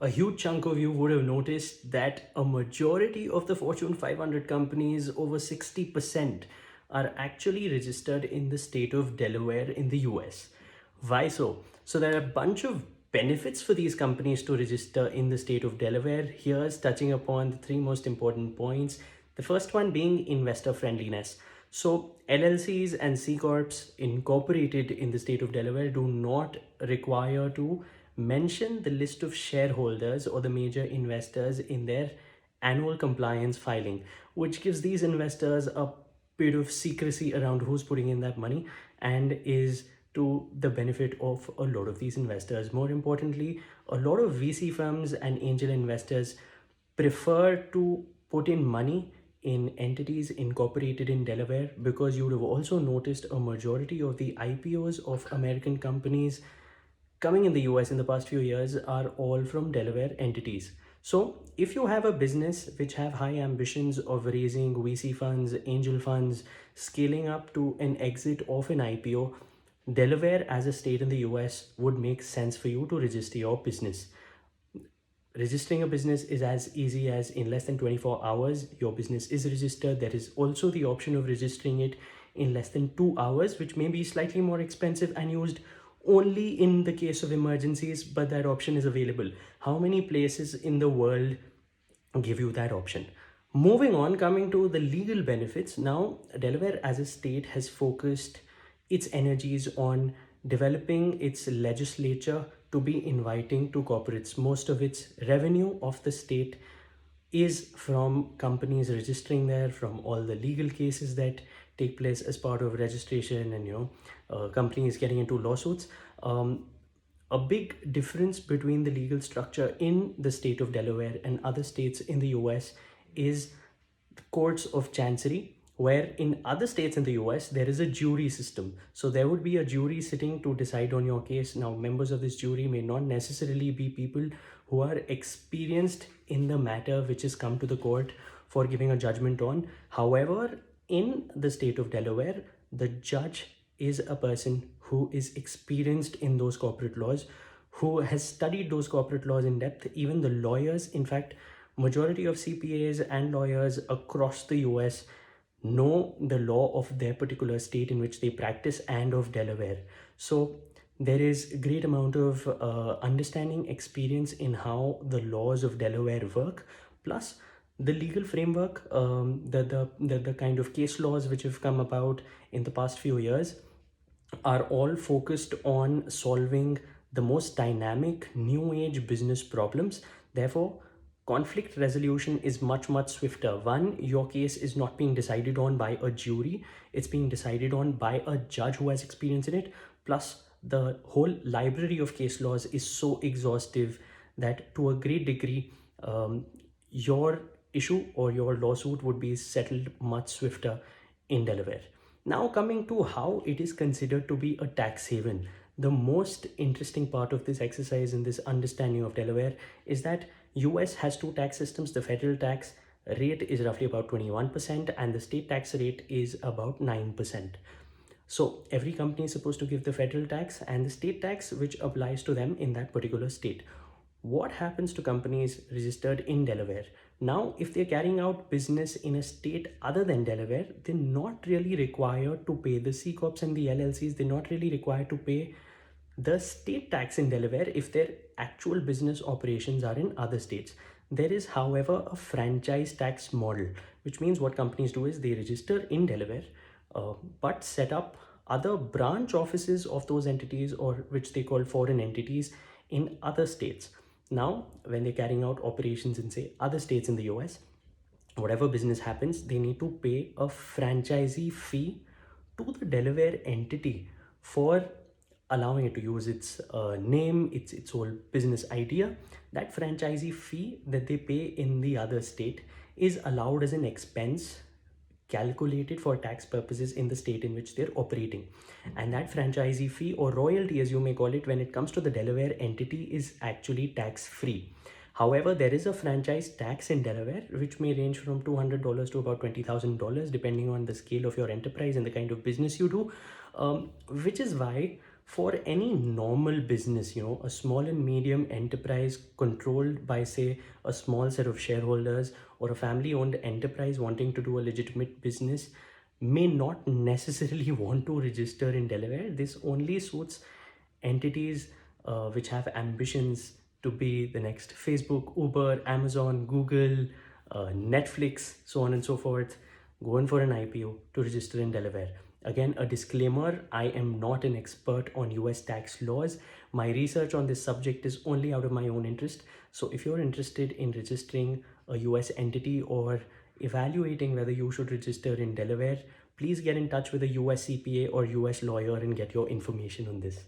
A huge chunk of you would have noticed that a majority of the Fortune 500 companies, over 60%, are actually registered in the state of Delaware in the US. Why so? So, there are a bunch of benefits for these companies to register in the state of Delaware. Here's touching upon the three most important points. The first one being investor friendliness. So, LLCs and C Corps incorporated in the state of Delaware do not require to mention the list of shareholders or the major investors in their annual compliance filing, which gives these investors a bit of secrecy around who's putting in that money and is to the benefit of a lot of these investors. More importantly, a lot of VC firms and angel investors prefer to put in money in entities incorporated in Delaware because you would have also noticed a majority of the IPOs of American companies coming in the US in the past few years are all from Delaware entities. So if you have a business which have high ambitions of raising VC funds, angel funds, scaling up to an exit of an IPO, Delaware as a state in the US would make sense for you to register your business. Registering a business is as easy as in less than 24 hours, your business is registered. There is also the option of registering it in less than 2 hours, which may be slightly more expensive and used only in the case of emergencies, but that option is available. How many places in the world give you that option? Moving on, coming to the legal benefits. Now, Delaware as a state has focused its energies on developing its legislature to be inviting to corporates. Most of its revenue of the state is from companies registering there, from all the legal cases that take place as part of registration, and companies getting into lawsuits. A big difference between the legal structure in the state of Delaware and other states in the US is the courts of chancery, where in other states in the US there is a jury system. So there would be a jury sitting to decide on your case. Now, members of this jury may not necessarily be people who are experienced in the matter which has come to the court for giving a judgment on. However, in the state of Delaware, the judge is a person who is experienced in those corporate laws, who has studied those corporate laws in depth. Even the lawyers, in fact, majority of CPAs and lawyers across the US know the law of their particular state in which they practice and of Delaware. So there is a great amount of understanding, experience in how the laws of Delaware work, plus the legal framework, the kind of case laws which have come about in the past few years are all focused on solving the most dynamic new age business problems. Therefore, conflict resolution is much swifter. One, your case is not being decided on by a jury, it's being decided on by a judge who has experience in it. Plus, the whole library of case laws is so exhaustive that to a great degree, your issue or your lawsuit would be settled much swifter in Delaware. Now, coming to how it is considered to be a tax haven, the most interesting part of this exercise and this understanding of Delaware is that US has two tax systems. The federal tax rate is roughly about 21% and the state tax rate is about 9%. So every company is supposed to give the federal tax and the state tax which applies to them in that particular state. What happens to companies registered in Delaware? Now, if they're carrying out business in a state other than Delaware, they're not really required to pay the C Corps and the LLCs. They're not really required to pay the state tax in Delaware if their actual business operations are in other states. There is, however, a franchise tax model, which means what companies do is they register in Delaware, but set up other branch offices of those entities, or which they call foreign entities, in other states. Now, when they're carrying out operations in, say, other states in the US, whatever business happens, they need to pay a franchisee fee to the Delaware entity for allowing it to use its name, its whole business idea. That franchisee fee that they pay in the other state is allowed as an expense calculated for tax purposes in the state in which they're operating. And that franchisee fee, or royalty as you may call it, when it comes to the Delaware entity, is actually tax free. However, there is a franchise tax in Delaware which may range from $200 to about $20,000 depending on the scale of your enterprise and the kind of business you do, which is why For any normal business, a small and medium enterprise controlled by, say, a small set of shareholders, or a family owned enterprise wanting to do a legitimate business, may not necessarily want to register in Delaware. This only suits entities which have ambitions to be the next Facebook, Uber, Amazon, Google, Netflix, so on and so forth, going for an IPO to register in Delaware. Again, a disclaimer, I am not an expert on US tax laws. My research on this subject is only out of my own interest. So if you're interested in registering a US entity or evaluating whether you should register in Delaware, please get in touch with a US CPA or US lawyer and get your information on this.